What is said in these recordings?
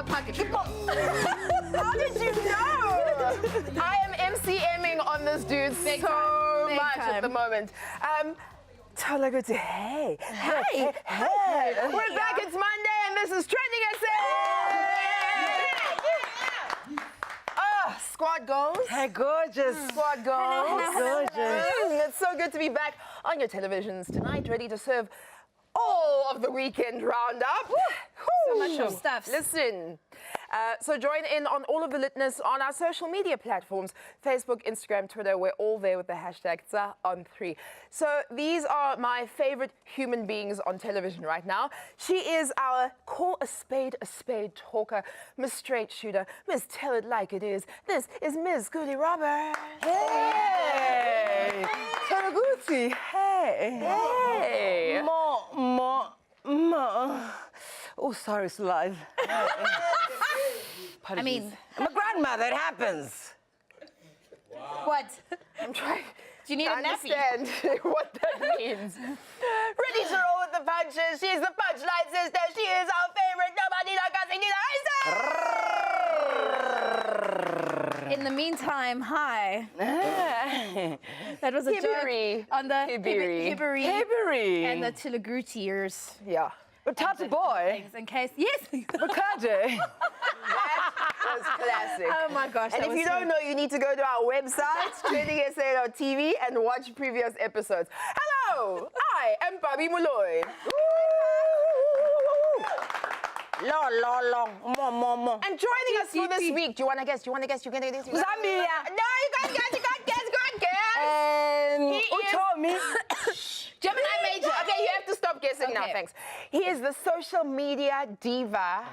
our pocket. How did you know? I am MCMing on this dude Big so time. much at the moment. Tolaguti, hey. Hey. We're back, it's Monday, and this is TrendingSA. Oh, squad goals. Hey, gorgeous. Squad goals. Gorgeous. It's so good to be back on your televisions tonight, ready to serve all of the weekend roundup. So much of stuff. Listen, so join in on all of the litness on our social media platforms, Facebook, Instagram, Twitter. We're all there with the hashtag #on3. So these are my favorite human beings on television right now. She is our call a spade talker, Miss Straight Shooter, Miss Tell It Like It Is. This is Miss Goody Roberts. Hey! Tolaguti, hey! Hey! Oh, sorry, it's live. I mean, I'm a grandmother, it happens. what? I'm trying Do you need to a nappy? understand what that means. Ready to roll with the punches. She's the punchline sister. She is our favorite. Nobody like us. In the meantime, hi. That was a Hibbery. joke on the Hibbery. Hibbery. and the Tilagutiers. Yeah. But Tata boy. Things in case, yes. Bukade. That was classic. Oh my gosh. And that if was you don't know, you need to go to our website, TrendingSA.tv, and watch previous episodes. Hello, I am Bobby Molloy. Long. And joining us for this week, do you want to guess? You're going to guess? Zambia. No, you can't guess. And He is- Utomi. Gemini major. Okay, you have to stop guessing now, Okay. thanks. He is the social media diva.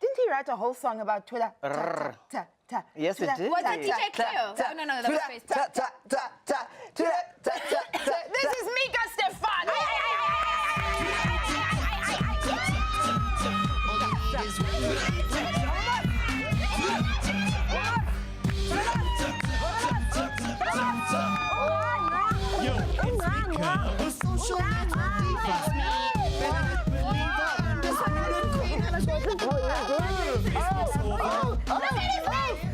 Didn't he write a whole song about Twitter? Yes, it did. Was it DJ Cleo? Oh, no, that was Facebook. This is Mika Stefano. Yo, it's Mika, the social media diva.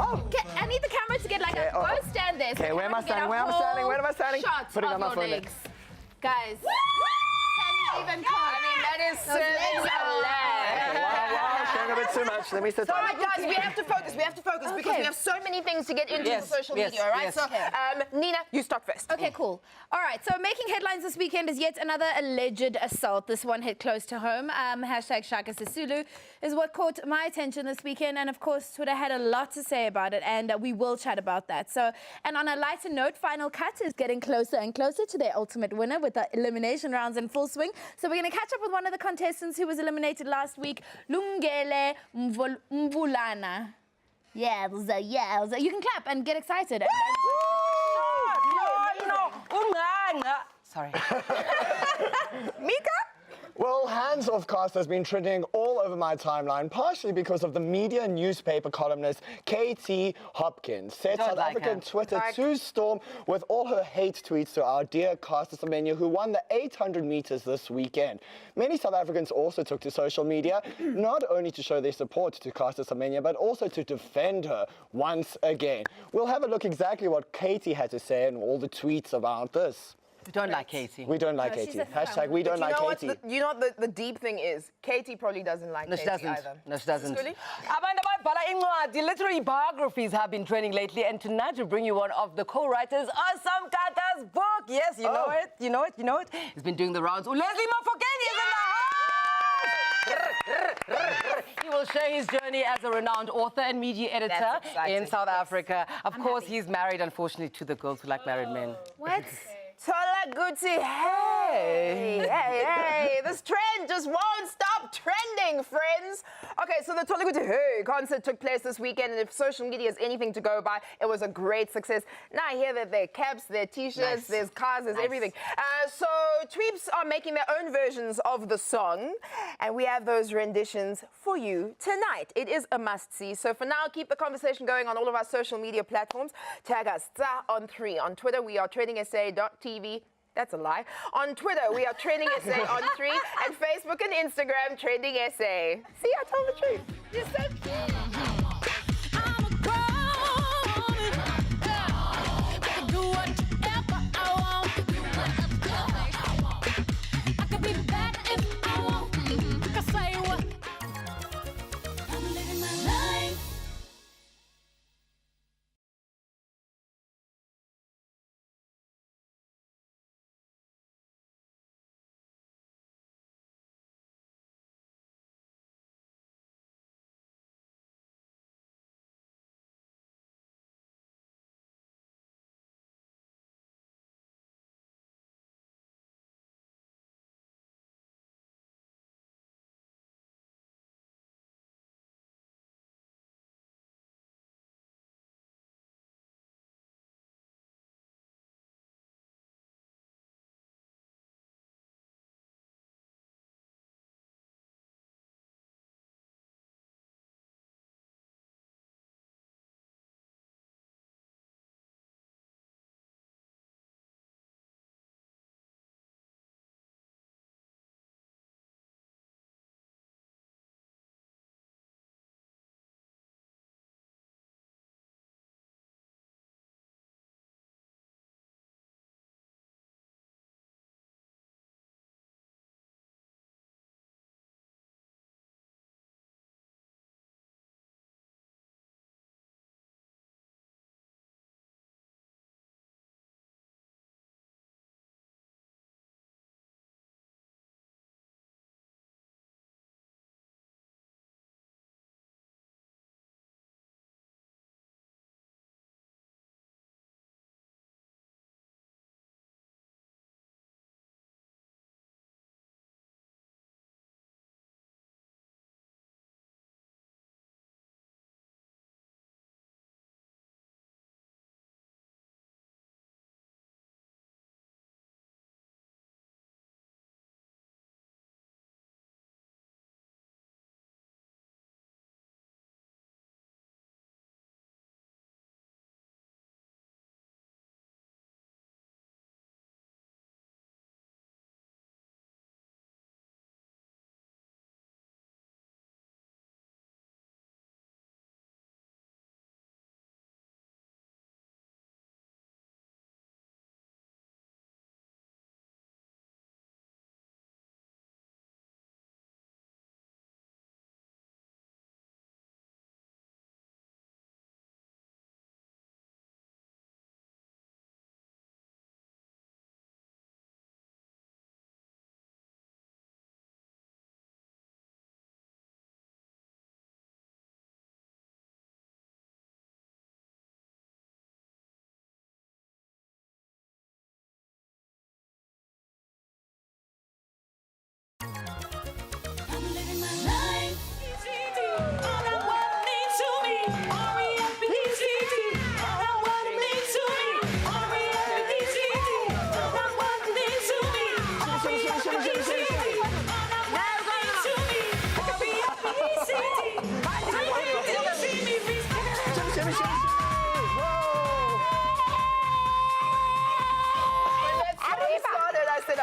Okay, I need the camera to get like a go stand there. So Okay, where am I the camera standing? can get a Where am I standing? whole Where am I standing? Shot Putting of on my your phone there. legs. Guys, can you even come? I mean, that is certainly a lag. Wow, showing a bit too much. Let me sit All down. right, guys, we have to focus because Okay. we have so many things to get into Yes, the social yes, media, all right? yes. So, Nina, you start first. Okay, cool. All right, so making headlines this weekend is yet another alleged assault. This one hit close to home. Hashtag Shaka Sisulu is what caught my attention this weekend. And of course, Twitter had a lot to say about it, and we will chat about that. So, and on a lighter note, Final Cut is getting closer and closer to their ultimate winner with the elimination rounds in full swing. So we're going to catch up with one of the contestants who was eliminated last week, Lungele Mvulana. Yeah, you can clap and get excited. Sorry. Mika? Well, Hands Off Cast has been trending all over my timeline, partially because of the media newspaper columnist KT Hopkins. Set Don't South like African her. Twitter to storm with all her hate tweets to our dear Caster Semenya, who won the 800 meters this weekend. Many South Africans also took to social media, not only to show their support to Caster Semenya, but also to defend her once again. We'll have a look exactly what Katie had to say and all the tweets about this. We don't like Katie. We don't like No, she's Katie. a fan. Hashtag we don't like Katie. You know what the deep thing is? Katie probably doesn't like No, she Katie doesn't. either. No, she doesn't. Skuli? The literary biographies have been trending lately, and tonight we bring you one of the co-writers of Some Tata's book. Yes, you know it, you know it, you know it. He's been doing the rounds. Leslie Mofokeng is in the house! He will share his journey as a renowned author and media editor That's exciting. in South Africa. Of course, happy. he's married, unfortunately, to the girls who like married men. What? Tolaguti, hey, this trend just won't stop trending, friends. Okay, so the Tolaguti Hey concert took place this weekend, and if social media is anything to go by, it was a great success. Now I hear that there are caps, there are t-shirts, Nice. there's cars, there's Nice. everything. So tweeps are making their own versions of the song, and we have those renditions for you tonight. It is a must-see. So for now, keep the conversation going on all of our social media platforms. Tag us on3 on Twitter. We are TrendingSA.tv. That's a lie. On Twitter, we are TrendingSA on 3, and Facebook and Instagram, TrendingSA. See, I told the truth. You're so cute.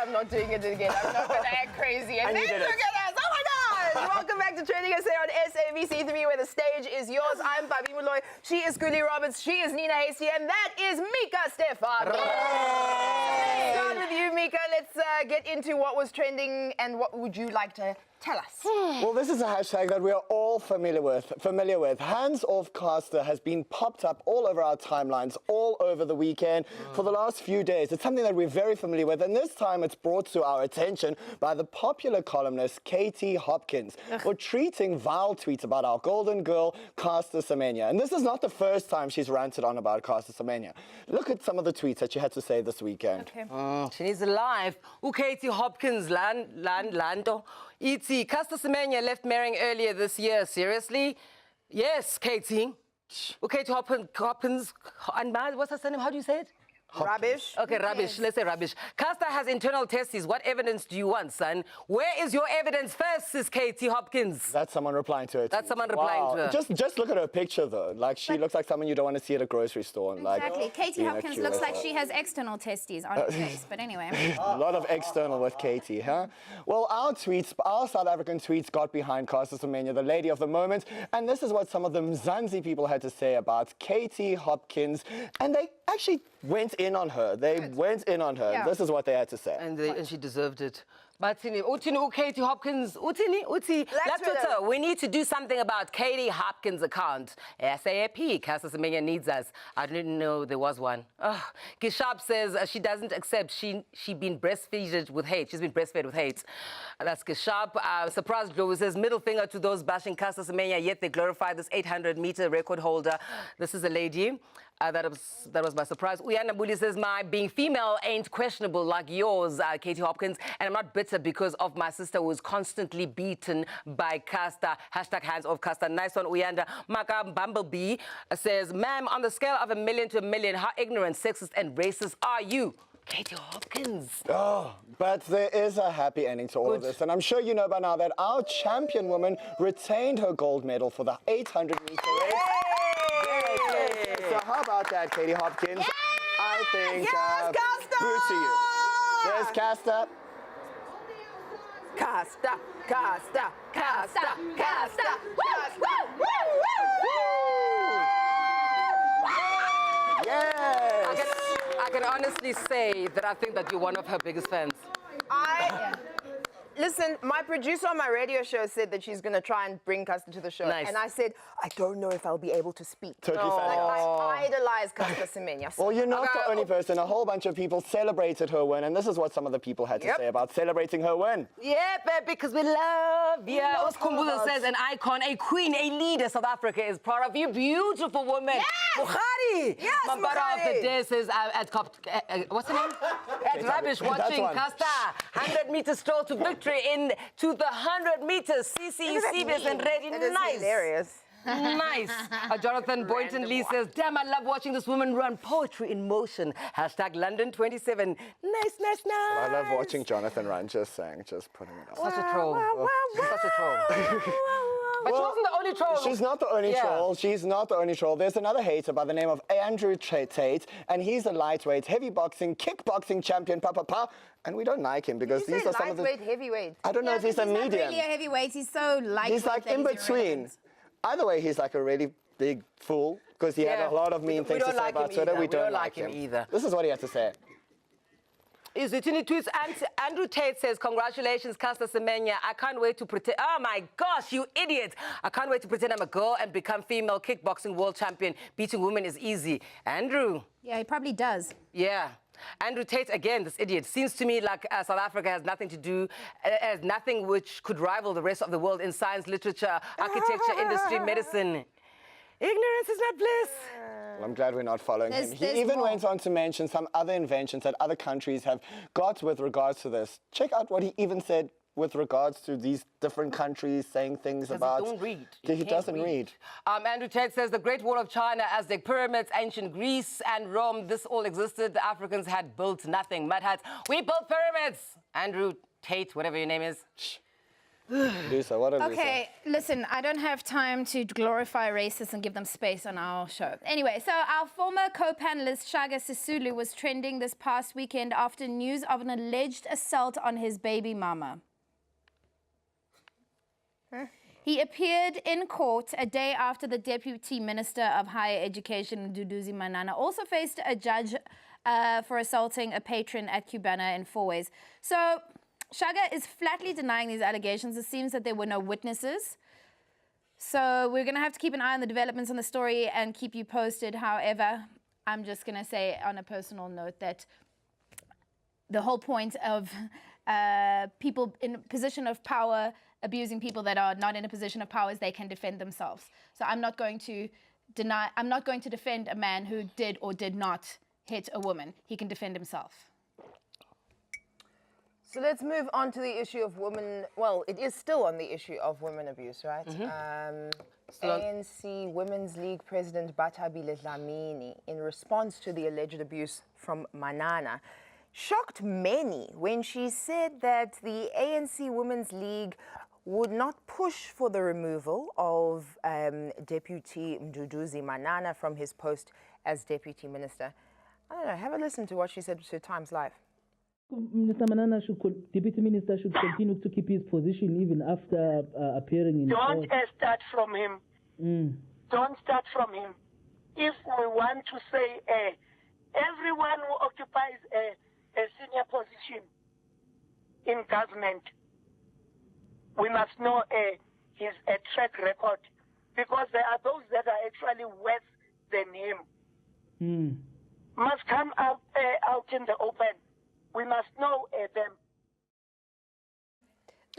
I'm not doing it again. I'm not going to act crazy. And then look at us. Oh my gosh. Welcome back to TrendingSA on SABC3, where the stage is yours. I'm Babi Molloy. She is Guli Roberts. She is Nina Hasty. And that is Mika Stefan. Let's start with you, Mika. Let's get into what was trending and what would you like to tell us? Well, this is a hashtag that we are all familiar with. Hands Off Caster has been popped up all over our timelines all over the weekend for the last few days. It's something that we're very familiar with, and this time it's brought to our attention by the popular columnist Katie Hopkins for treating vile tweets about our golden girl, Caster Semenya. And this is not the first time she's ranted on about Caster Semenya. Look at some of the tweets that she had to say this weekend. Okay. She needs a life. Katie Hopkins Lando. E.T. Caster Semenya left marrying earlier this year. Seriously? Yes, Katie. Katie Hopkins. What's her surname? How do you say it? Rubbish. Okay, rubbish. Let's say rubbish. Caster has internal testes. What evidence do you want, son? Where is your evidence first, sis Katie Hopkins? That's someone replying to it. That's someone replying to her. Just look at her picture, though. Like, she looks like someone you don't want to see at a grocery store. Exactly. Like, Katie being Hopkins accused. looks like she has external testes on her face. But anyway. A lot of external with Katie, huh? Well, our South African tweets got behind Caster Semenya, the lady of the moment, and this is what some of the Mzansi people had to say about Katie Hopkins, and they actually went in on her. They went in on her. Yeah. This is what they had to say. And she deserved it. But Katie Hopkins, Twitter, we need to do something about Katie Hopkins' account. SAP, Caster Semenya needs us. I didn't know there was one. Gishap says she doesn't accept she been breastfed with hate. She's been breastfed with hate. That's Gishap. Surprise Glow says middle finger to those bashing Caster Semenya, yet they glorify this 800-meter record holder. This is a lady. That was my surprise. Uyana Buli says, my being female ain't questionable like yours, Katie Hopkins, and I'm not bitter because of my sister who was constantly beaten by Caster. Hashtag hands off Caster. Nice one, Uyanda. Maka Bumblebee says, ma'am, on the scale of 1 million to 1 million, how ignorant, sexist, and racist are you? Katie Hopkins. Oh, but there is a happy ending to all of this, and I'm sure you know by now that our champion woman retained her gold medal for the 800-meter race. So how about that, Katie Hopkins? Yes! I think Caster! boo to you. There's Caster. Caster, Caster, Caster, Caster. Yes. I can honestly say that I think that you're one of her biggest fans. Listen, my producer on my radio show said that she's going to try and bring Caster to the show. Nice. And I said, I don't know if I'll be able to speak. Totally Like, fair. I idolize Caster Semenya. Well, you're not the only person. A whole bunch of people celebrated her win, and this is what some of the people had to say about celebrating her win. Yeah, babe, because we love you. Oskhumbuzo says, an icon, a queen, a leader. South Africa is proud of you. Beautiful woman. Yes! Bukhari. Yes, Mambara of the Bukhari. day says, what's her name? At Rubbish watching one. Caster. 100-meter stroll to victory to the 100 meters. CC, CBS and ready. That is Nice. hilarious. Nice. Jonathan Boynton Lee says, damn, I love watching this woman run. Poetry in motion. Hashtag London 27. Nice, nice, nice. I love watching Jonathan run, just saying, just putting it out. Such a troll. Such a troll. But she wasn't the only troll. She's not the only troll. She's not the only troll. There's another hater by the name of Andrew Tate, and he's a lightweight, heavy boxing, kickboxing champion, and we don't like him because these are some of the... lightweight, heavyweight. I don't know if he's a He's not medium. really a heavyweight. He's so lightweight. He's like that in he's between. irrelevant. Either way, he's like a really big fool because he had a lot of mean things to say about Twitter. We don't like him either. This is what he had to say. Is it in the tweets? Andrew Tate says, congratulations, Caster Semenya. I can't wait to pretend. Oh my gosh, you idiot. I can't wait to pretend I'm a girl and become female kickboxing world champion. Beating women is easy. Andrew. Yeah, he probably does. Yeah. Andrew Tate, again, this idiot. Seems to me like South Africa has nothing to do, has nothing which could rival the rest of the world in science, literature, architecture, industry, medicine. Ignorance is not bliss. Well, I'm glad we're not following him. There's He even more. went on to mention some other inventions that other countries have got with regards to this. Check out what he even said with regards to these different countries saying things about... Don't read. He doesn't read. Andrew Tate says the Great Wall of China, Aztec pyramids, ancient Greece and Rome, this all existed. The Africans had built nothing. Mud huts. We built pyramids. Andrew Tate, whatever your name is. Lisa, what a Lisa. Okay, listen, I don't have time to glorify racists and give them space on our show. Anyway, so our former co-panelist Shaga Sisulu was trending this past weekend after news of an alleged assault on his baby mama. He appeared in court a day after the Deputy Minister of Higher Education, Duduzi Manana, also faced a judge for assaulting a patron at Cubana in 4 ways. So Shaga is flatly denying these allegations. It seems that there were no witnesses. So we're going to have to keep an eye on the developments on the story and keep you posted. However, I'm just going to say on a personal note that the whole point of people in a position of power abusing people that are not in a position of power is they can defend themselves. So I'm not going to defend a man who did or did not hit a woman. He can defend himself. So let's move on to the issue of women. Well, it is still on the issue of women abuse, right? ANC Women's League President Bathabile Dlamini, in response to the alleged abuse from Manana, shocked many when she said that the ANC Women's League would not push for the removal of Deputy Mduduzi Manana from his post as Deputy Minister. I don't know, have a listen to what she said to Times Live. Minister Manana Deputy Minister should continue to keep his position even after appearing in Don't court. start from him. Don't start from him. If we want to say everyone who occupies a senior position in government, we must know his track record, because there are those that are actually worse than him. Must come out in the open. We must know them.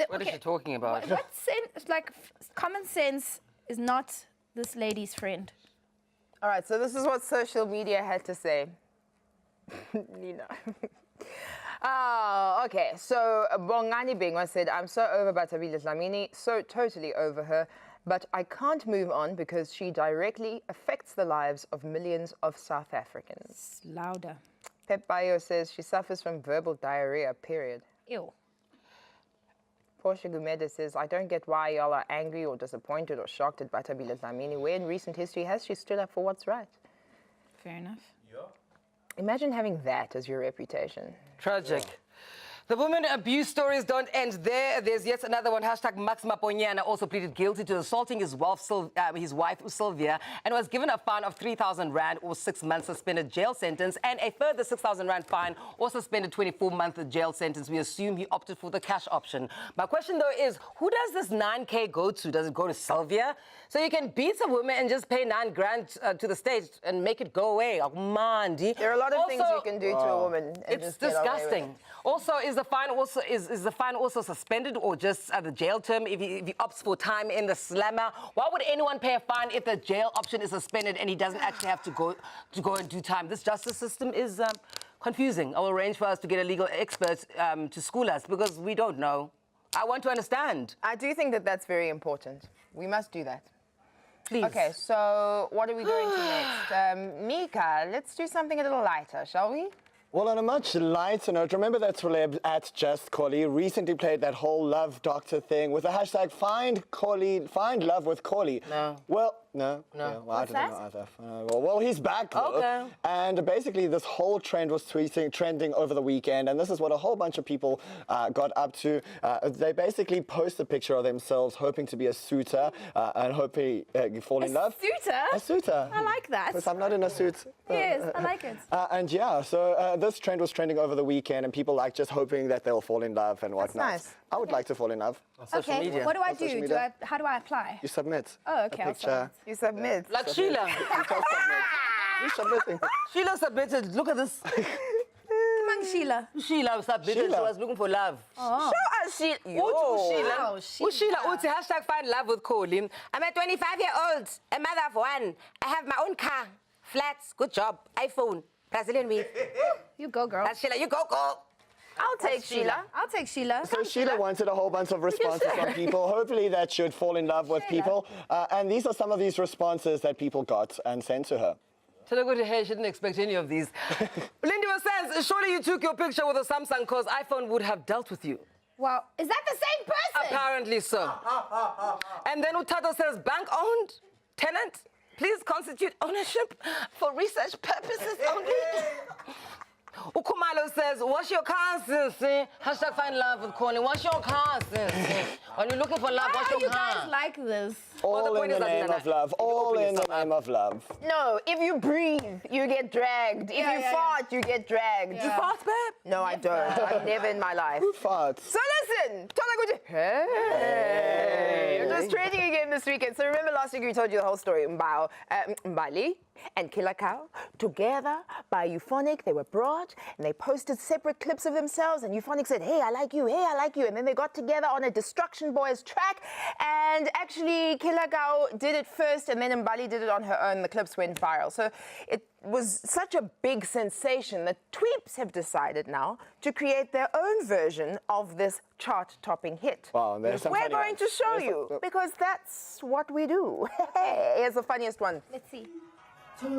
What is she talking about? What sense, like, common sense is not this lady's friend. All right, so this is what social media had to say. Nina. Oh, okay. So Bongani Bingwa said, I'm so over Bathabile Dlamini, so totally over her, but I can't move on because she directly affects the lives of millions of South Africans. It's louder. Pep Bayo says she suffers from verbal diarrhea, period. Ew. Portia Gumeda says, I don't get why y'all are angry or disappointed or shocked at Bathabile Dlamini. Where in recent history has she stood up for what's right? Fair enough. Imagine having that as your reputation. Tragic. The women abuse stories don't end there. There's yet another one. Hashtag Max Maponyana also pleaded guilty to assaulting his wife Sylvia, and was given a fine of 3,000 rand or 6 months suspended jail sentence, and a further 6,000 rand fine or suspended 24-month jail sentence. We assume he opted for the cash option. My question though is, who does this 9K go to? Does it go to Sylvia? So you can beat a woman and just pay 9 grand to the state and make it go away. Oh, man. There are a lot of things you can do to a woman. And It's just get away with disgusting. it. Also, is the fine also suspended, or just the jail term if he opts for time in the slammer? Why would anyone pay a fine if the jail option is suspended and he doesn't actually have to go and do time? This justice system is confusing. I will arrange for us to get a legal expert to school us, because we don't know. I want to understand. I do think that that's very important. We must do that. Please. Okay, so what are we going to next? Mika, let's do something a little lighter, shall we? Well, on a much lighter note, remember that celeb at Just Collie recently played that whole love doctor thing with the hashtag find love with Collie. No. Well, no. No. Yeah, well, I What's don't know either. Well, he's back though. Okay. And basically this whole trend was trending over the weekend, and this is what a whole bunch of people got up to. They basically post a picture of themselves hoping to be a suitor and hoping you fall in love. Suitor? A suitor. I like that. Because I'm not in a suit. Yes, I like it. And yeah, so this trend was trending over the weekend, and people like just hoping that they'll fall in love and whatnot. nice. I would like to fall in love. On social Okay, media. what do I On social do? media. How do I apply? You submit. Oh, okay, a I'll picture. You submit. Like Sheila. You can submit. You're submitting. Sheila submitted. Look at this. Come on, Sheila. Sheila submitted. Sheila. She was looking for love. Show us Sheila. Wow, Sheila, hashtag find love with Colin. I'm a 25-year-old, a mother of one. I have my own car, flats, good job, iPhone, Brazilian weed. You go, girl. That's Sheila, you go, go. I'll take Sheila. I'll take Sheila. So Sheila wanted a whole bunch of responses from people. Hopefully that should fall in love with people. And these are some of these responses that people got and sent to her. Telegote Hair, she didn't expect any of these. Lindy says, surely you took your picture with a Samsung because iPhone would have dealt with you. Wow, is that the same person? Apparently so. And then Utato says, bank-owned, tenant, please constitute ownership for research purposes only. Ukumalo says, what's your car, sissy? Hashtag find love with Colin. What's your car, sissy? When you're looking for love, Why what's are your you car? guys like this? All in the name of love. All in the name of love. No, if you breathe, you get dragged. If you fart, you get dragged. Yeah. You fast, babe? No, I don't. I've never in my life. Who farts? So listen, Hey, you're was trending again this weekend. So remember last week we told you the whole story. Mbali and Killer Cow together by Euphonic. They were brought and they posted separate clips of themselves. And Euphonic said, hey, I like you. Hey, I like you. And then they got together on a Destruction Boys track. And actually, Killer Cow did it first and then Mbali did it on her own. The clips went viral. So it was such a big sensation that Tweeps have decided now to create their own version of this chart-topping hit. Wow, and there's some We're funny going ones. to show you because that's what we do. Here's the funniest one. Let's see. This is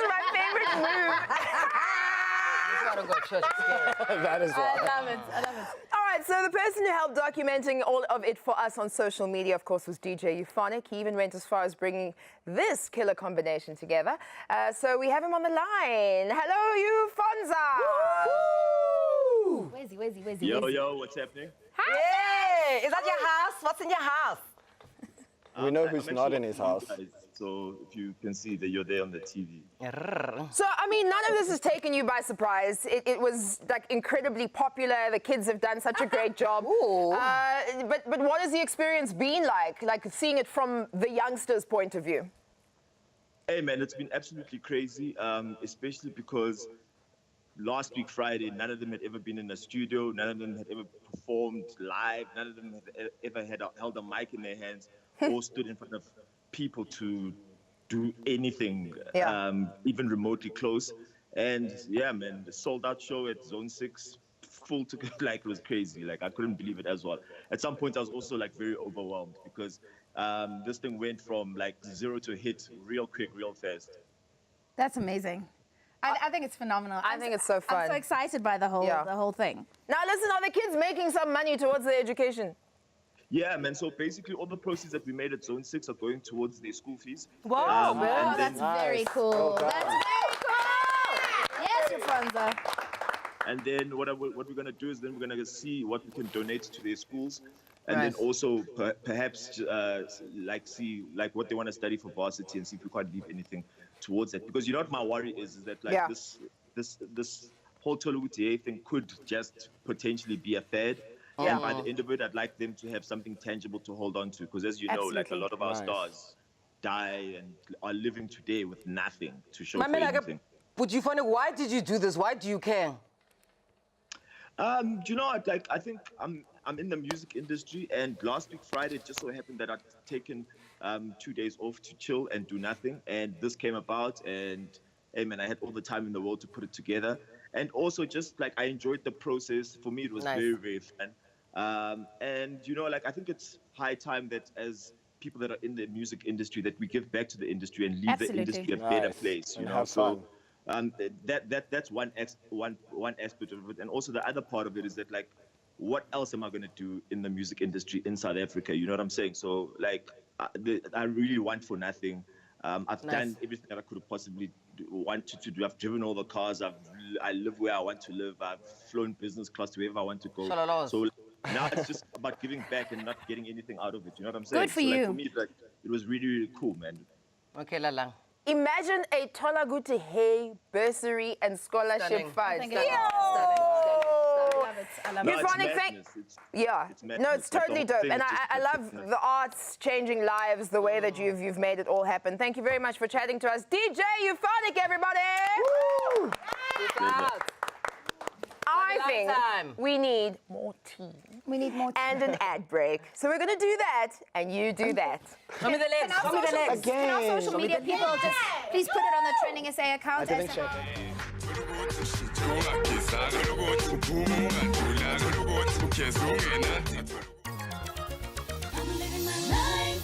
my favorite move. I don't go to church. It's scary. That is I wild. love it. I love it. All right, so the person who helped documenting all of it for us on social media, of course, was DJ Euphonic. He even went as far as bringing this killer combination together. So we have him on the line. Hello, Eufonza! Where's he? Yo, what's happening? Hey, is that your house? What's in your house? We know I'm who's actually not in his with you house. guys, so if you can see that you're there on the TV. So, I mean, none of this has taken you by surprise. It was, like, incredibly popular. The kids have done such a great job. But what has the experience been like? Like, seeing it from the youngsters' point of view? Hey, man, it's been absolutely crazy, especially because last week, Friday, none of them had ever been in a studio. None of them had ever performed live. None of them had ever held a mic in their hands or stood in front of people to do anything, even remotely close. And yeah, man, the sold-out show at Zone 6, full to like, it was crazy. Like, I couldn't believe it as well. At some point, I was also like very overwhelmed because this thing went from like 0 to hit real quick, real fast. That's amazing. I think it's phenomenal. I think it's so fun. I'm so excited by the whole thing. Now, listen, are the kids making some money towards their education? Yeah, man. So basically, all the proceeds that we made at Zone 6 are going towards their school fees. Wow, and Oh, then- that's very cool. Well done. That's very cool. Yes, Eufonza. And then what we're going to do is then we're going to see what we can donate to their schools. And Nice. then also perhaps see like what they want to study for varsity and see if we can't leave anything towards that. Because you know what my worry is that like this whole Tolugutie thing could just potentially be a fad. And by the end of it, I'd like them to have something tangible to hold on to. Because as you know, like a Absolutely. lot of our Nice. stars die and are living today with nothing to show My for man, anything. would you find it? Why did you do this? Why do you care? Do you know what? Like, I think I'm in the music industry, and last week Friday, it just so happened that I'd taken 2 days off to chill and do nothing, and this came about, and hey man, I had all the time in the world to put it together, and also just like I enjoyed the process. For me, it was Nice. very, very fun, and you know, like I think it's high time that as people that are in the music industry that we give back to the industry and leave Absolutely. the industry a better Nice. place. You And know, have so. fun. That's one aspect of it, and also the other part of it is that like, what else am I gonna do in the music industry in South Africa? You know what I'm saying? So like, I really want for nothing. I've done everything that I could have possibly wanted to do. I've driven all the cars. I live where I want to live. I've flown business class to wherever I want to go. Shalala. So now it's just about giving back and not getting anything out of it. You know what I'm saying? Good for so, you. Like, for me, like, it was really, really cool, man. Okay, Lala. Imagine a Tolaguti Hay bursary and scholarship Stunning. fund. I love it. I love No, it. it's Euphonic, madness. Yeah, It's no, madness. it's Like, the totally whole dope, thing and is just I love ridiculous. the arts changing lives the way that you've made it all happen. Thank you very much for chatting to us, DJ Euphonic, everybody. Woo! I Long think time. we need more tea We need more time. and an ad break, so we're gonna do that, and you do that. Show me the legs. Show me the legs. Can our social Again. media people just please put it on the TrendingSA account? I didn't as- check. I'm living my life.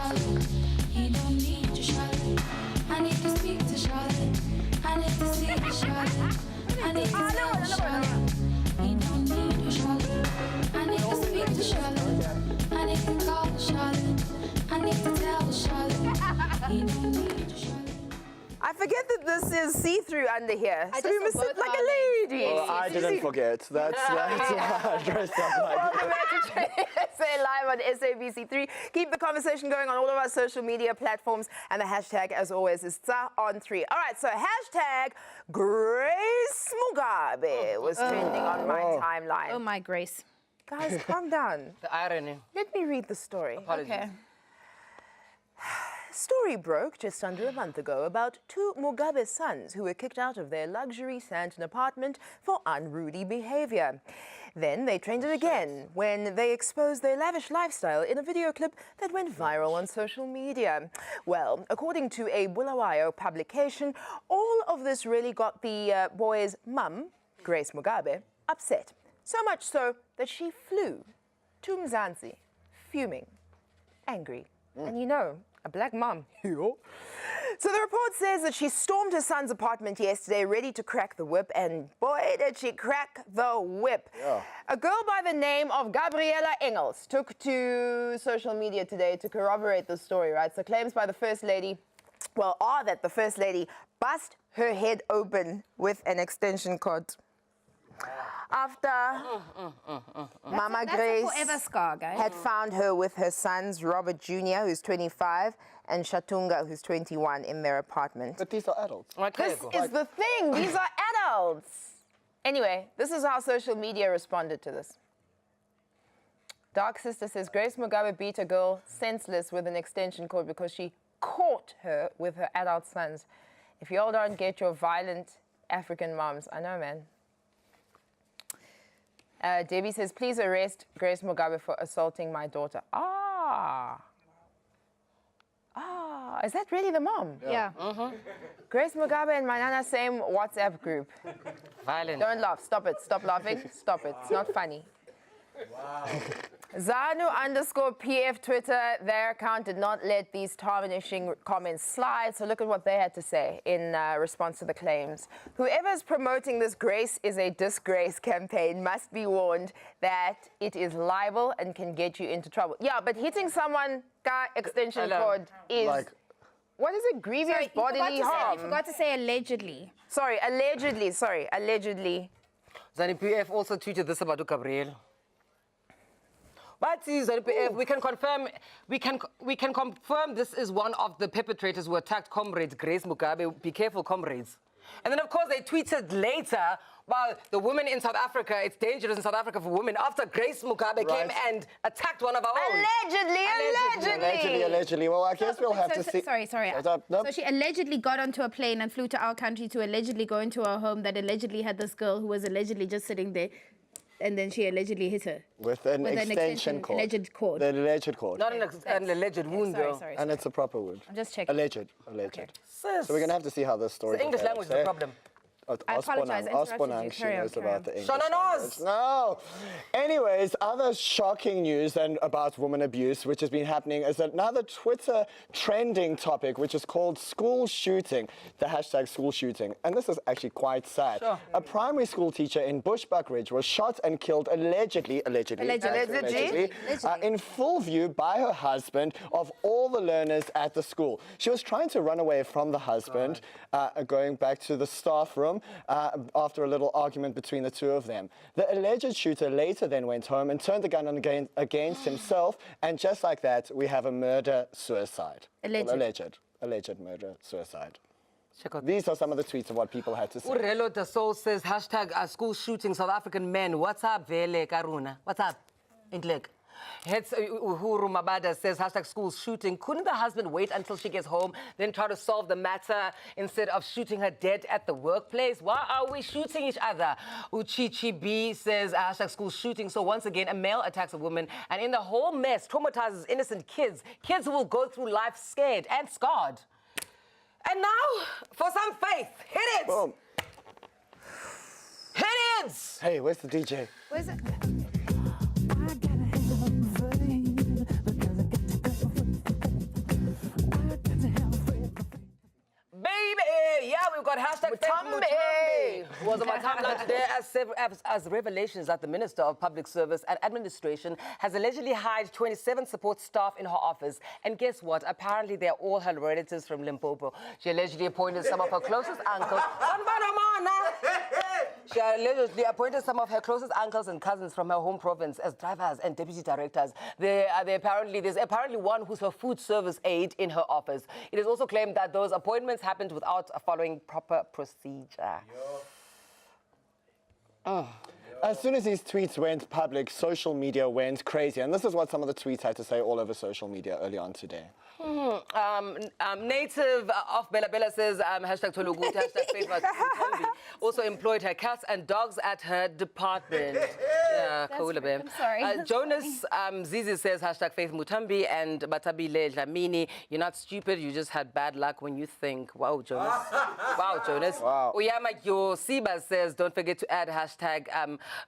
Charlotte. He don't need to Charlotte. I need to speak to Charlotte. I need to see to Charlotte. I need to tell Charlotte. He don't need to Charlotte. I need to speak to Charlotte. I need to call Charlotte. I need to tell Charlotte. He don't need to Charlotte. I forget that this is see-through under here, so we must sit like a lady. Well, I didn't forget. That's why I dressed up like Welcome back to TrendingSA live on SABC3. Keep the conversation going on all of our social media platforms, and the hashtag, as always, is TsaOn3. All right, so hashtag Grace Mugabe was trending on my timeline. Oh, my Grace. Guys, calm down. The irony. Let me read the story. Apologies. Okay. Story broke just under a month ago about two Mugabe sons who were kicked out of their luxury Sandton apartment for unruly behavior. Then they trended again when they exposed their lavish lifestyle in a video clip that went viral on social media. Well, according to a Bulawayo publication, all of this really got the boys' mum, Grace Mugabe, upset. So much so that she flew to Mzansi, fuming, angry, and you know, a black mum. So the report says that she stormed her son's apartment yesterday, ready to crack the whip, and boy, did she crack the whip. Yeah. A girl by the name of Gabriela Engels took to social media today to corroborate the story, right? So claims by the First Lady, well, are that the First Lady bust her head open with an extension cord. After Mama Grace That's a forever scar, guys. had found her with her sons, Robert Jr., who's 25, and Shatunga, who's 21, in their apartment. But these are adults. This is the thing. These are adults. Anyway, this is how social media responded to this. Dark Sister says, Grace Mugabe beat a girl senseless with an extension cord because she caught her with her adult sons. If y'all don't get your violent African moms, I know, man. Debbie says, please arrest Grace Mugabe for assaulting my daughter. Is that really the mom? Yeah. Grace Mugabe and my nana, same WhatsApp group. Violent. Don't laugh. Stop it. Stop laughing. Stop it. It's not funny. Wow. Zanu_PF Twitter, their account did not let these tarnishing comments slide, so look at what they had to say in response to the claims. Whoever's promoting this Grace is a disgrace campaign must be warned that it is liable and can get you into trouble. Yeah, but hitting someone, extension cord is... Like, what is it? Grievous Sorry, bodily harm. you forgot to say allegedly. Sorry, allegedly. Zani PF also tweeted this about Gabriel. But Zani PF, we can confirm this is one of the perpetrators who attacked comrades Grace Mugabe. Be careful, comrades. And then, of course, they tweeted later, well, the women in South Africa, it's dangerous in South Africa for women, after Grace Mugabe came and attacked one of our own. Allegedly. Well, I guess we'll have to see. Sorry. Nope. So she allegedly got onto a plane and flew to our country to allegedly go into our home that allegedly had this girl who was allegedly just sitting there. And then she allegedly hit her. With an extension cord. Alleged cord. The alleged cord. Not an alleged wound, though. Sorry. And it's a proper wound. I'm just checking. Alleged. Okay. So we're going to have to see how this story The English language is the problem. I apologize, I interrupted you. She Carry on, knows carry about on. the English Shananos! language. No. Anyways, other shocking news and about woman abuse, which has been happening, is another Twitter trending topic, which is called school shooting, the hashtag school shooting. And this is actually quite sad. Sure. A primary school teacher in Bushbuckridge was shot and killed allegedly in full view by her husband of all the learners at the school. She was trying to run away from the husband, going back to the staff room, after a little argument between the two of them. The alleged shooter later then went home and turned the gun on against himself, and just like that, we have a murder-suicide. Alleged murder-suicide. These are some of the tweets of what people had to say. Urelo Da Soul says, hashtag school shooting South African men. What's up, Vele Karuna? What's up? Inklek. Uhuru Mabada says, hashtag school shooting. Couldn't the husband wait until she gets home, then try to solve the matter instead of shooting her dead at the workplace? Why are we shooting each other? Uchichi B says, hashtag school shooting. So once again, a male attacks a woman, and in the whole mess, traumatizes innocent kids who will go through life scared and scarred. And now, for some faith, hit it! Boom. Hit it! Hey, where's the DJ? Where's it? got hashtag Mutambi. was on my timeline today as revelations that the Minister of Public Service and Administration has allegedly hired 27 support staff in her office. And guess what? Apparently, they're all her relatives from Limpopo. She allegedly appointed some of her closest uncles. She allegedly appointed some of her closest uncles and cousins from her home province as drivers and deputy directors. There's apparently one who's her food service aide in her office. It is also claimed that those appointments happened without following proper procedure. As soon as these tweets went public, social media went crazy. And this is what some of the tweets had to say all over social media early on today. Native of Bella Bella says, hashtag Toluguti, hashtag Faith Mutambi, also employed her cats and dogs at her department. Yeah, cool, babe. I'm sorry. Jonas Zizi says, hashtag Faith Mutambi and Batabile Dlamini, you're not stupid, you just had bad luck when you think. Wow, Jonas. Wow, Jonas. Wow. Uyama Yosiba says, don't forget to add hashtag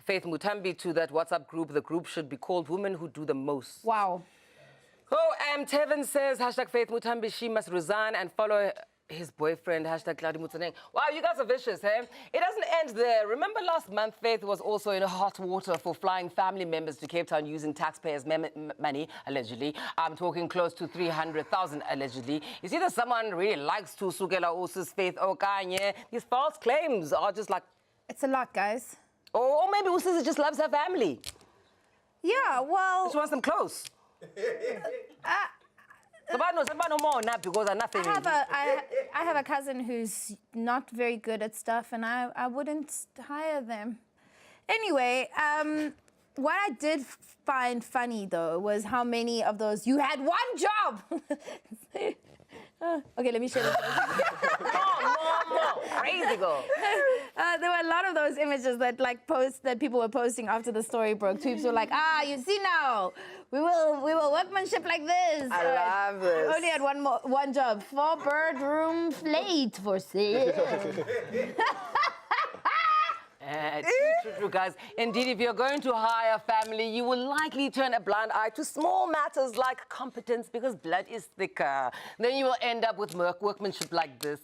Faith Mutambi to that WhatsApp group. The group should be called Women Who Do the Most. Wow. Oh, Tevin says, hashtag Faith Mutambi, she must resign and follow his boyfriend, hashtag Claudia Mutaneng. Wow, you guys are vicious, eh? It doesn't end there. Remember last month, Faith was also in hot water for flying family members to Cape Town using taxpayers' money, allegedly. I'm talking close to 300,000, allegedly. You see that someone really likes to sukela Usis Faith Okanye. These false claims are just like... It's a lot, guys. Or maybe Usis just loves her family. Yeah, well... She wants them close. Because I have a cousin who's not very good at stuff, and I wouldn't hire them. Anyway, what I did find funny, though, was how many of those, you had one job! Okay, let me share this. More. Crazy girl. There were a lot of those images that that people were posting after the story broke. Tweets were like, you see now, we will workmanship like this. I love this. Only had one job, 4-bedroom flat for sale. True, guys. Indeed, if you're going to hire a family, you will likely turn a blind eye to small matters like competence because blood is thicker. Then you will end up with workmanship like this.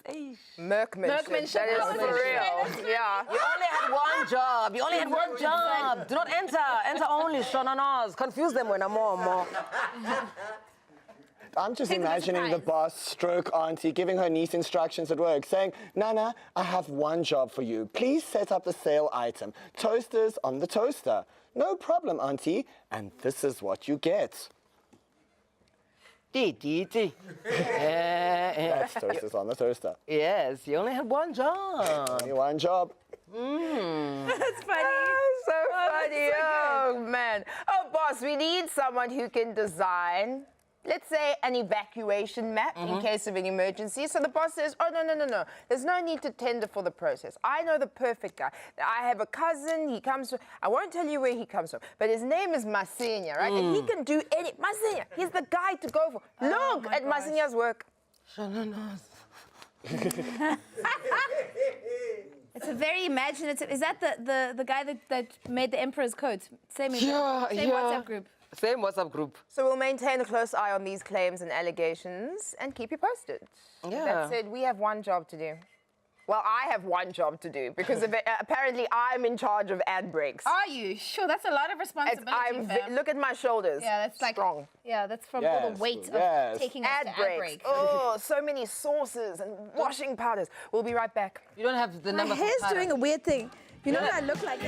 Merkmanship. That is for real. Yeah. You only had one job. You only had one job. Do not enter. Enter only. Shonanas. Confuse them when I'm more. I'm just imagining the boss stroke auntie giving her niece instructions at work, saying, Nana, I have one job for you. Please set up the sale item. Toasters on the toaster. No problem, auntie. And this is what you get. That's toasters on the toaster. Yes, you only had one job. Only one job. That's funny. So funny. Oh, man. Oh, boss, we need someone who can design, let's say, an evacuation map in case of an emergency. So the boss says, oh, no. There's no need to tender for the process. I know the perfect guy. I have a cousin. He comes from, I won't tell you where he comes from, but his name is Masenya, right? And he can do any, Masenya, he's the guy to go for. Look at Masenya's work. It's a very imaginative. Is that the guy that made the emperor's coat? Same WhatsApp group. Same WhatsApp group. So we'll maintain a close eye on these claims and allegations and keep you posted. Yeah. That said, we have one job to do. Well, I have one job to do because apparently I'm in charge of ad breaks. Are you? Sure, that's a lot of responsibility, fam. Look at my shoulders. Yeah, that's like strong. Yeah, that's from all the weight of taking us to ad break. Oh, so many sauces and washing powders. We'll be right back. You don't have the number. My hair's doing a weird thing. You know what I look like?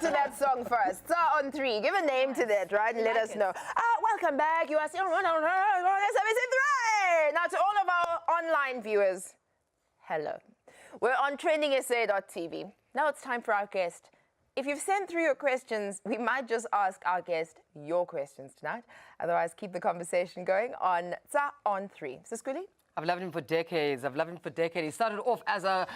to that song first. So on 3, give a name to that, right? And let us know. Welcome back. You are still on Now to all of our online viewers, hello. We're on TrendingSA.tv. Now it's time for our guest. If you've sent through your questions, we might just ask our guest your questions tonight. Otherwise, keep the conversation going on TsA on 3. Siskuli? I've loved him for decades. He started off as a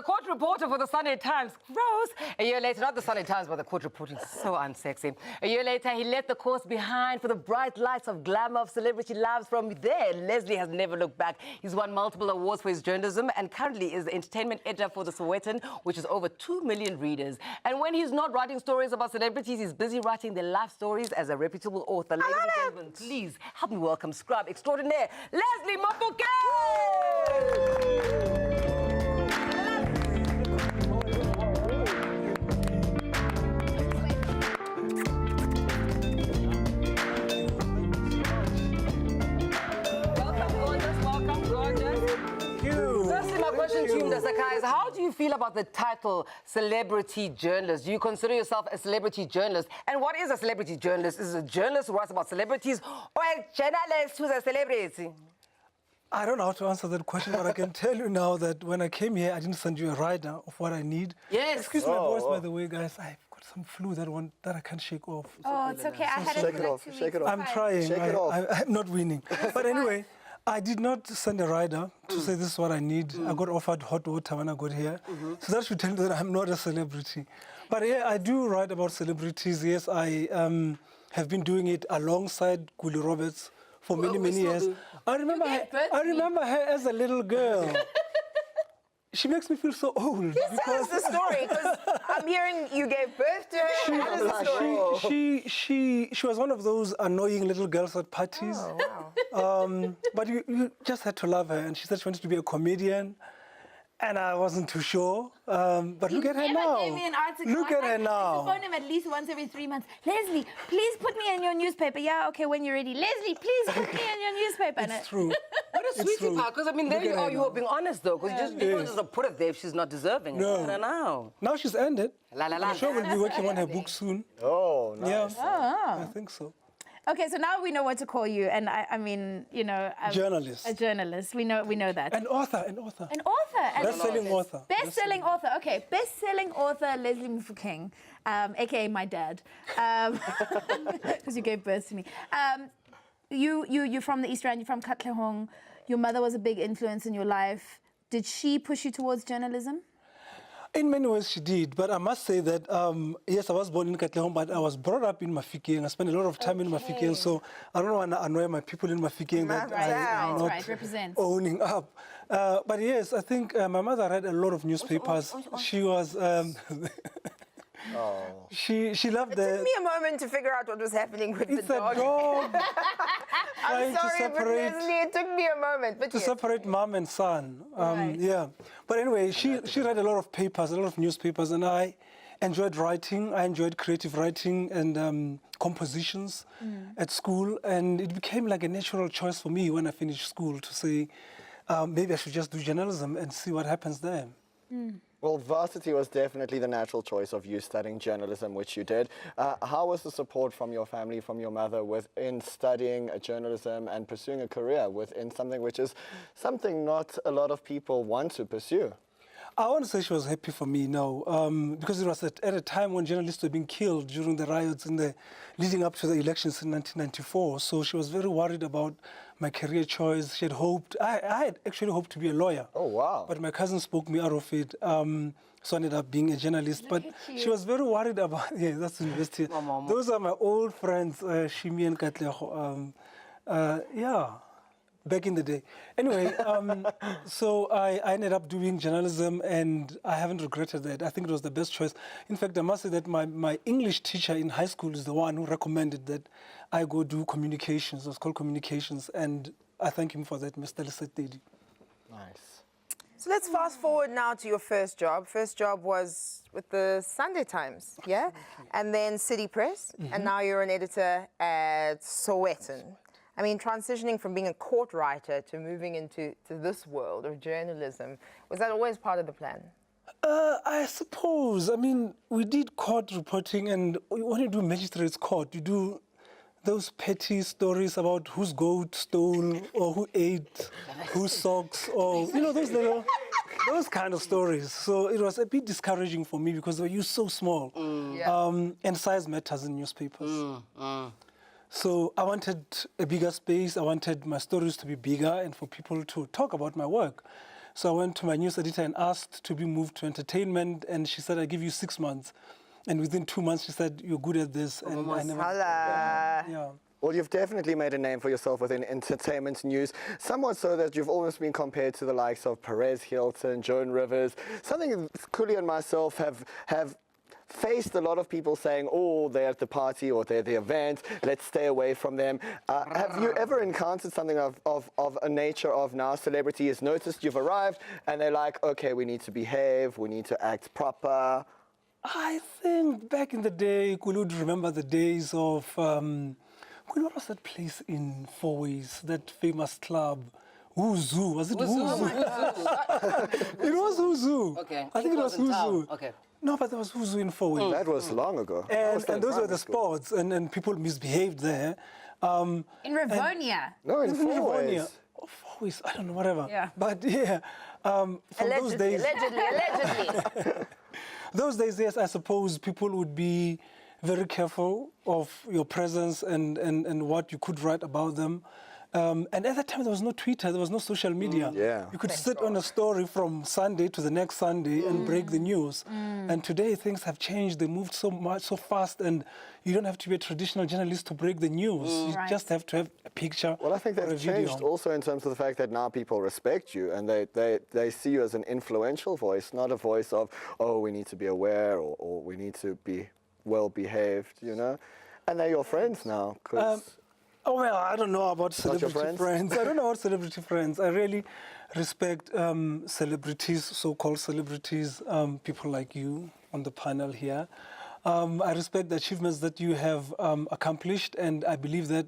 court reporter for the Sunday Times. Gross. A year later, not the Sunday Times, but the court reporting, so unsexy. A year later, he left the course behind for the bright lights of glamour of celebrity lives. From there, Leslie has never looked back. He's won multiple awards for his journalism and currently is the entertainment editor for The Sowetan, which has over 2 million readers. And when he's not writing stories about celebrities, he's busy writing their life stories as a reputable author. Ladies and gentlemen, please help me welcome scrub extraordinaire, Leslie Mofokeng! Welcome, gorgeous. Thank you. Firstly, my question to you, Mdasaka, is how do you feel about the title celebrity journalist? Do you consider yourself a celebrity journalist? And what is a celebrity journalist? Is it a journalist who writes about celebrities or a journalist who's a celebrity? I don't know how to answer that question, but I can tell you now that when I came here, I didn't send you a rider of what I need. Yes. Excuse my voice, by the way, guys. I've got some flu that I can't shake off. Oh, it's okay. I had it Shake it for off. like 2 Shake weeks. it off. I'm trying. Shake it off. I'm not winning. But anyway, I did not send a rider to say this is what I need. I got offered hot water when I got here. So that should tell you that I'm not a celebrity. But yeah, I do write about celebrities. Yes, I have been doing it alongside Guli Roberts for many years. I remember her as a little girl. She makes me feel so old. Yes, tell us the story, because I'm hearing you gave birth to her. Tell us the story. She was one of those annoying little girls at parties. Oh, wow. But you just had to love her. And she said she wanted to be a comedian. And I wasn't too sure. But look at her now. Gave me an article. Look at her I used to now. phone him at least once every 3 months. Leslie, please put me in your newspaper. Yeah, okay, when you're ready. Leslie, please put me in your newspaper. It's true. What a sweetie part, because I mean, there Look you at are, her you now. are being honest though, because you don't just put it there if she's not deserving. No. I don't know. Now she's ended. La, la, la. I'm sure we'll be working on her book soon. Oh, nice. Yeah, I think so. Okay, so now we know what to call you, and I mean, you know, Journalist. a journalist. We know that. An author. An author. Best-selling author. Best-selling author. Okay, best-selling author Leslie Mofokeng, aka my dad, because you gave birth to me. You're from the East Rand. You're from Katlehong. Your mother was a big influence in your life. Did she push you towards journalism? In many ways, she did. But I must say that, yes, I was born in Katlehong, but I was brought up in Mafikeng. I spent a lot of time in Mafikeng, so I don't want to annoy my people in Mafikeng that I'm not Represent. owning up. But yes, I think my mother read a lot of newspapers. She was... She loved It took me a moment to figure out what was happening with It's the a dog. dog I'm trying to sorry, but separate... Leslie, it took me a moment. But To yes. separate mom and son. Right. Yeah. But anyway, she read a lot of papers, a lot of newspapers, and I enjoyed writing. I enjoyed creative writing and compositions at school. And it became like a natural choice for me when I finished school to say, maybe I should just do journalism and see what happens there. Well, varsity was definitely the natural choice of you studying journalism, which you did. How was the support from your family, from your mother, within studying journalism and pursuing a career within something which is something not a lot of people want to pursue? I want to say she was happy for me, no, because it was at a time when journalists were being killed during the riots leading up to the elections in 1994. So she was very worried about my career choice. She had hoped, I had actually hoped to be a lawyer. Oh, wow. But my cousin spoke me out of it, so I ended up being a journalist. But she was very worried about, yeah, that's university. Those are my old friends, Shimi and Katlehong. Yeah. Back in the day. Anyway, so I ended up doing journalism and I haven't regretted that. I think it was the best choice. In fact, I must say that my English teacher in high school is the one who recommended that I go do communications. It was called communications, and I thank him for that, Mr. Lisetedi. Nice. So let's fast forward now to your first job. First job was with the Sunday Times, yeah? And then City Press, and now you're an editor at Sowetan. I mean, transitioning from being a court writer to moving into this world of journalism, was that always part of the plan? I suppose. I mean, we did court reporting, and when you do magistrates court, you do those petty stories about whose goat stole or who ate whose socks, or those kind of stories. So it was a bit discouraging for me because they were used so small, and size matters in newspapers. So I wanted a bigger space. I wanted my stories to be bigger and for people to talk about my work. So I went to my news editor and asked to be moved to entertainment, and she said, I give you 6 months. And within 2 months, she said, you're good at this. And I never... Yeah. Well, you've definitely made a name for yourself within entertainment news, somewhat so that you've almost been compared to the likes of Perez Hilton, Joan Rivers, something Kuli and myself have faced a lot of people saying, oh, they're at the party or they're at the event, let's stay away from them. Have you ever encountered something of a nature of now celebrity has noticed you've arrived and they're like, okay, we need to behave, we need to act proper? I think back in the day, Kuli would remember the days of, what was that place in Four Ways, that famous club? Wuzu, was it Wuzu? It was Wuzu. Okay. I think it was Wuzu. Okay. No, but there was Wuzu in Four Ways. That was long ago. And those were the sports, and people misbehaved there. In Rivonia. No, in Four Ways. Oh, Four Ways, I don't know, whatever. Yeah. But yeah, from those days... Allegedly. Those days, yes, I suppose people would be very careful of your presence and what you could write about them. And at that time, there was no Twitter, there was no social media. You could sit on a story from Sunday to the next Sunday and break the news. And today, things have changed. They moved so much, so fast, and you don't have to be a traditional journalist to break the news. You just have to have a picture. Well, I think that's changed also in terms of the fact that now people respect you and they see you as an influential voice, not a voice of, oh, we need to be aware or we need to be well-behaved, you know? And they're your friends now, because... Oh, well, I don't know about celebrity friends. I don't know about celebrity friends. I really respect celebrities, so-called celebrities, people like you on the panel here. I respect the achievements that you have accomplished, and I believe that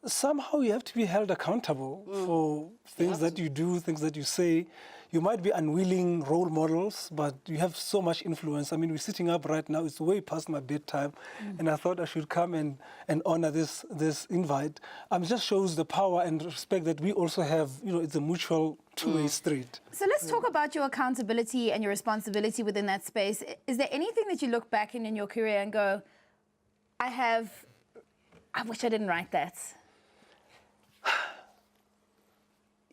somehow you have to be held accountable for things that you do, things that you say. You might be unwilling role models, but you have so much influence. I mean, we're sitting up right now. It's way past my bedtime, and I thought I should come and honor this invite. It just shows the power and respect that we also have. You know, it's a mutual two-way street. So let's talk about your accountability and your responsibility within that space. Is there anything that you look back in your career and go, I wish I didn't write that?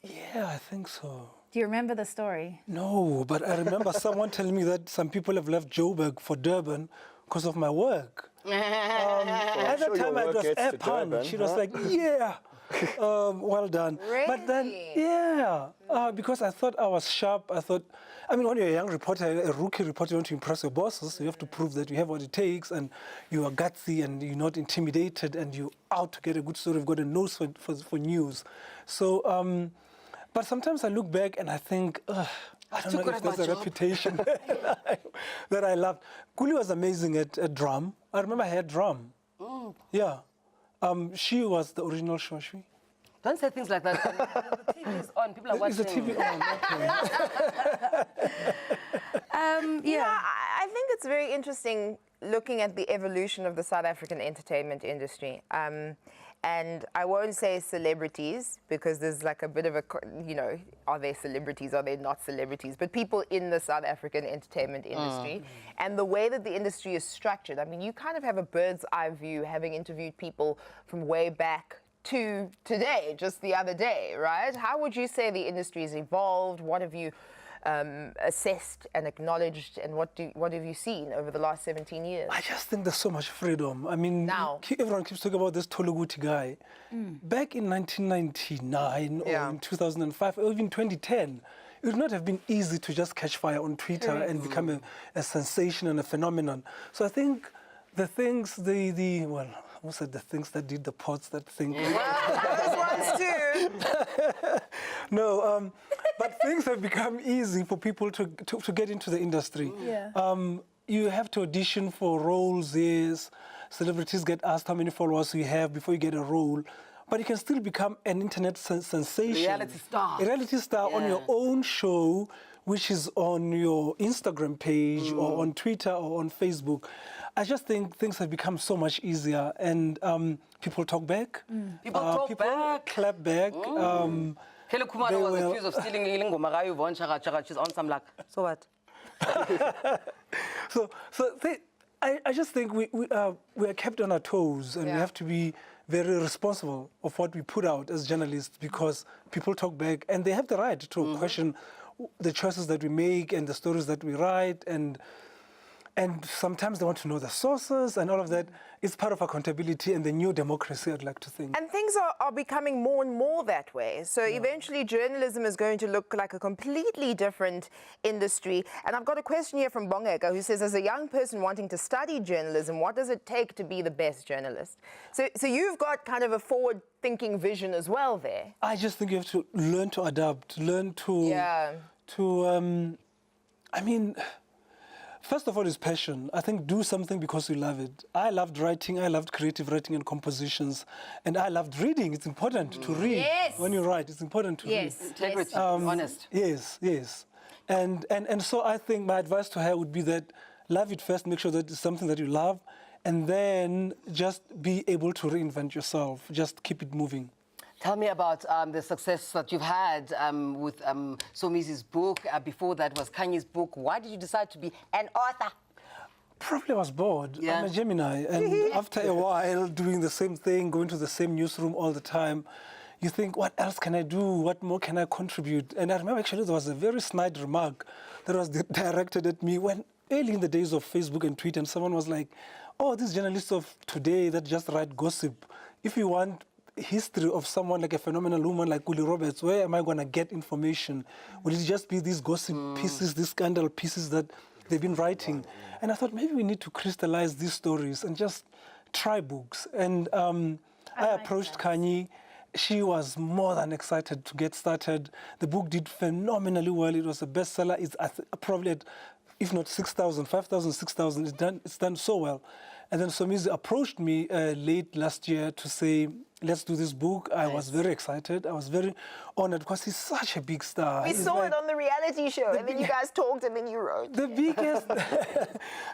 Yeah, I think so. Do you remember the story? No, but I remember someone telling me that some people have left Joburg for Durban because of my work. At that time, I was air punch. She was like, yeah, well done. Really? But then, because I thought I was sharp. I thought, I mean, when you're a young reporter, a rookie reporter, you want to impress your bosses. You have to prove that you have what it takes and you are gutsy and you're not intimidated and you're out to get a good story. You've got a nose for news. So, but sometimes I look back and I think, I don't know if there's a reputation that I loved. Kuli was amazing at drum. I remember I had drum. Yeah. She was the original Shoshwi. Don't say things like that. The TV is on. People are watching. Is the TV on? Okay. Yeah, I think it's very interesting looking at the evolution of the South African entertainment industry. And I won't say celebrities because there's like a bit of a, you know, are they celebrities, are they not celebrities? But people in the South African entertainment industry and the way that the industry is structured. I mean, you kind of have a bird's eye view having interviewed people from way back to today, just the other day, right? How would you say the industry has evolved? What have you assessed and acknowledged, and what have you seen over the last 17 years? I just think there's so much freedom. I mean, everyone keeps talking about this Tologuti guy. Back in 1999 or in 2005 or even 2010, it would not have been easy to just catch fire on Twitter and become a sensation and a phenomenon. So I think the things, who said the things that did the pots that think? Those ones too. No, but things have become easy for people to get into the industry. You have to audition for roles, yes. Celebrities get asked how many followers you have before you get a role. But you can still become an internet sensation. Reality star. A reality star on your own show which is on your Instagram page or on Twitter or on Facebook, I just think things have become so much easier, and people talk back. People talk back. Clap back. Kelly Kumalo They was will- accused of stealing Ilingoma Rayu Von Chaka Chaka. She's on some luck. So what? I just think we are kept on our toes, and we have to be very responsible of what we put out as journalists, because people talk back and they have the right to question the choices that we make and the stories that we write, and sometimes they want to know the sources and all of that. It's part of accountability and the new democracy, I'd like to think. And things are becoming more and more that way. So eventually journalism is going to look like a completely different industry. And I've got a question here from Bongeka, who says, as a young person wanting to study journalism, what does it take to be the best journalist? So you've got kind of a forward-thinking vision as well there. I just think you have to learn to adapt, learn to... I mean... First of all, is passion. I think do something because you love it. I loved writing. I loved creative writing and compositions. And I loved reading. It's important to read. Yes. When you write, it's important to read. Integrity, honest. Yes. And so I think my advice to her would be that love it first, make sure that it's something that you love, and then just be able to reinvent yourself. Just keep it moving. Tell me about the success that you've had with Somizi's book. Before that was Kanye's book. Why did you decide to be an author? Probably I was bored. Yeah. I'm a Gemini. And after a while, doing the same thing, going to the same newsroom all the time, you think, what else can I do? What more can I contribute? And I remember actually there was a very snide remark that was directed at me when early in the days of Facebook and Twitter, and someone was like, oh, these journalists of today that just write gossip. If you want history of someone like a phenomenal woman like Uli Roberts, where am I going to get information? Will it just be these gossip pieces, these scandal pieces that they've been writing? And I thought maybe we need to crystallize these stories and just try books. And I approached Kanye. She was more than excited to get started. The book did phenomenally well. It was a bestseller. It's probably at, if not 6,000, 5,000, 6,000. It's done so well. And then Somizi approached me late last year to say, let's do this book. I was very excited. I was very honored because he's such a big star. We saw it on the reality show, and then you guys talked, and then you wrote. The biggest,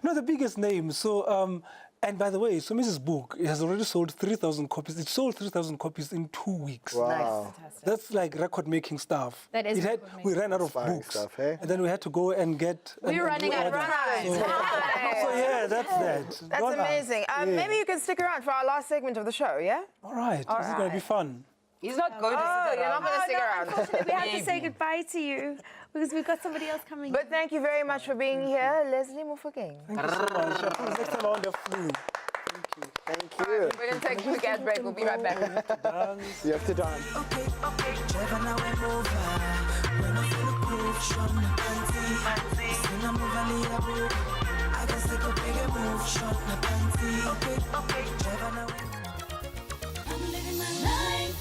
no, the biggest name. So, and by the way, Somizi's book, it has already sold 3,000 copies. It sold 3,000 copies in 2 weeks. Wow. Nice. That's like record-making stuff. That is We ran out of Inspiring books. stuff, hey? And then we had to go and get... We're running out of time. So yeah, that's that. That's Don't ask. amazing. Maybe you can stick around for our last segment of the show, yeah? All right, this is going to be fun. He's not going to sit you're not around. going to stick around. Unfortunately, we have to say goodbye to you because we've got somebody else coming. But thank you very much for being here, Leslie Mofokeng. Thank you so much. Next time I want the food. Thank you. We're going to take a quick ad break. We'll be right back. You have to dance. Trevor, now I'm over. When I feel the groove, show me panty. Sing a move, I need a book. I guess I could take a move, show me panty. Trevor, now I'm living my life.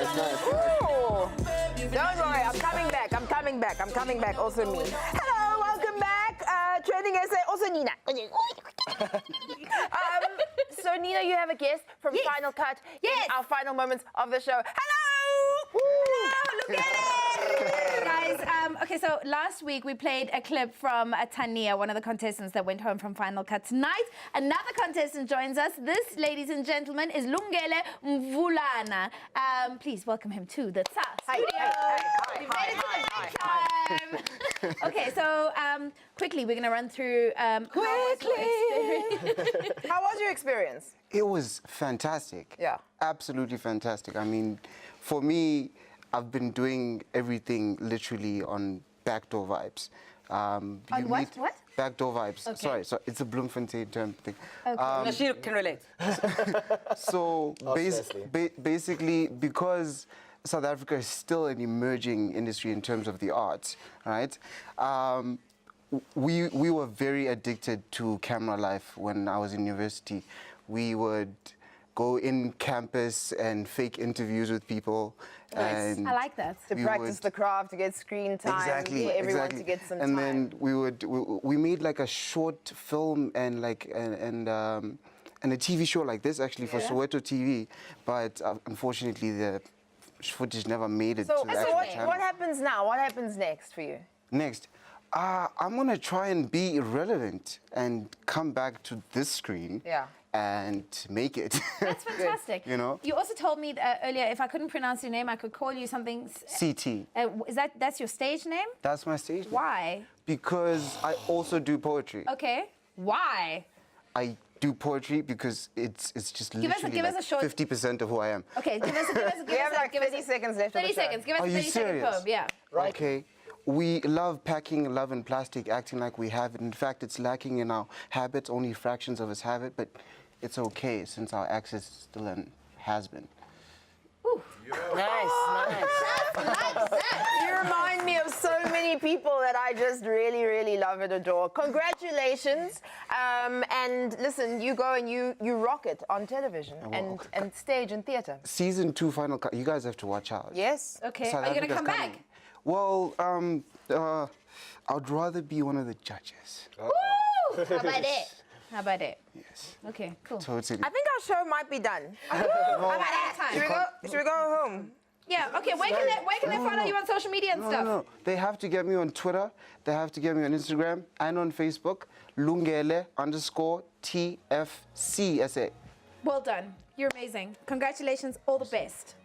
Ooh. Don't worry, I'm coming back. I'm coming back. I'm coming back. Also me. Hello, welcome back. TrendingSA. Also Nina. So Nina, you have a guest from Final Cut in our final moments of the show. Hello! Hello, look at it! Guys, okay, so last week we played a clip from Tania, one of the contestants that went home from Final Cut. Tonight, another contestant joins us. This, ladies and gentlemen, is Lungele Mvulana. Please welcome him to the studio. We've made it to the big time. Okay, so quickly, we're going to run through... Quickly! How was your experience? It was fantastic. Yeah. Absolutely fantastic. I mean, for me, I've been doing everything literally on backdoor vibes. On what? Backdoor vibes. Okay. Sorry, so it's a Bloemfontein term thing. Okay. She can relate. So basically, because South Africa is still an emerging industry in terms of the arts, right? We were very addicted to camera life when I was in university. We would go in campus and fake interviews with people. Nice. And I like that. To practice the craft, to get screen time, for everyone to get some time. And then we made like a short film and like and a TV show like this actually for Soweto TV, but unfortunately the footage never made it to the actual channel. What happens now? What happens next for you? Next, I'm gonna try and be irrelevant and come back to this screen. Yeah. And make it. That's fantastic. You know? You also told me earlier if I couldn't pronounce your name, I could call you something. CT. That's your stage name? That's my stage name. Why? Because I also do poetry. Okay. Why? I do poetry because it's just literally give us a short... 50% of who I am. Okay, give us We have like 30 seconds left. 30 seconds. Give us a 30-second poem. Yeah. Right. Okay. We love packing love in plastic, acting like we have it. In fact, it's lacking in our habits. Only fractions of us have it, but it's okay since our access is still an has-been. Nice. You remind me of so many people that I just really, really love and adore. Congratulations. And listen, you go and you rock it on television and stage and theatre. Season 2 Final Cut. You guys have to watch out. Yes. Okay. South Are you going to Africa's come coming. back? Well, I'd rather be one of the judges. Woo! How about it? How about it? Yes. Okay, cool. Totally. I think our show might be done. How about that time? Should we go home? Yeah, okay. Where can they follow you on social media and stuff? No. They have to get me on Twitter. They have to get me on Instagram and on Facebook. Lungele_TFCSA. Well done. You're amazing. Congratulations. All the best.